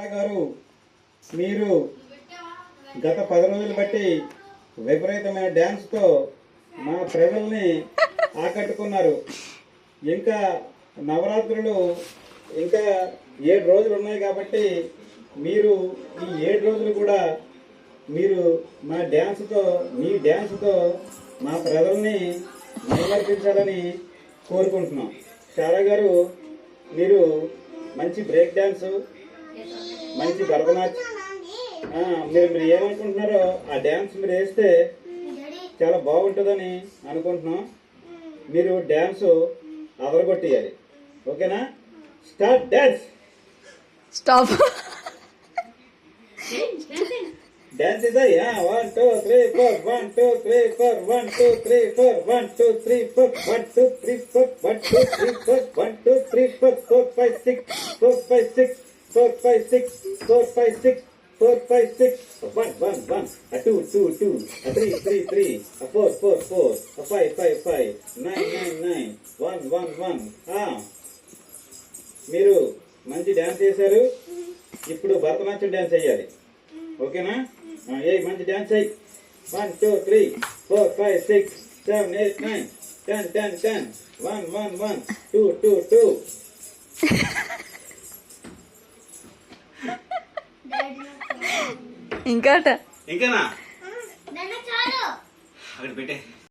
సారా గారు, మీరు గత 10 రోజులు బట్టి విపరీతమైన డ్యాన్స్తో మా ప్రజల్ని ఆకట్టుకున్నారు. ఇంకా నవరాత్రులు ఇంకా 7 రోజులు ఉన్నాయి కాబట్టి మీరు ఈ 7 రోజులు కూడా మీరు మీ డ్యాన్స్తో మా ప్రజల్ని నిలబెట్టించాలని కోరుకుంటున్నాం. సారా గారు, మీరు మంచి బ్రేక్ డ్యాన్స్, మంచి భరతనాట్యం, మీరు ఏమనుకుంటున్నారో ఆ డ్యాన్స్ మీరు వేస్తే చాలా బాగుంటుందని అనుకుంటున్నాం. మీరు డ్యాన్స్ అదరగొట్టేయాలి. ఓకేనా? Start dance. స్టాప్. డ్యాన్స్ ఇదే. 1 2 3 4 1 2 3 4 1 2 3 4 1 2 3 4 1 2 3 4 1 2 3 4 1 2 3 4 4 5 6 4 5 6 4 5 6 4 5 6 4 5 6 1 1 1 2 2 2 3 3 3 4 4 4 5 5 5 9 9 9 1 1 1. మీరు మంచి డ్యాన్స్ చేశారు. ఇప్పుడు భరతనాట్యం డ్యాన్స్ చేయాలి. ఓకేనా? మంచి డ్యాన్స్ అయ్యి 1 2 3 4 5 6 7 8 9 10 10 10 1 1 1 2 2 2. ఇంకానా అక్కడ పెట్టే.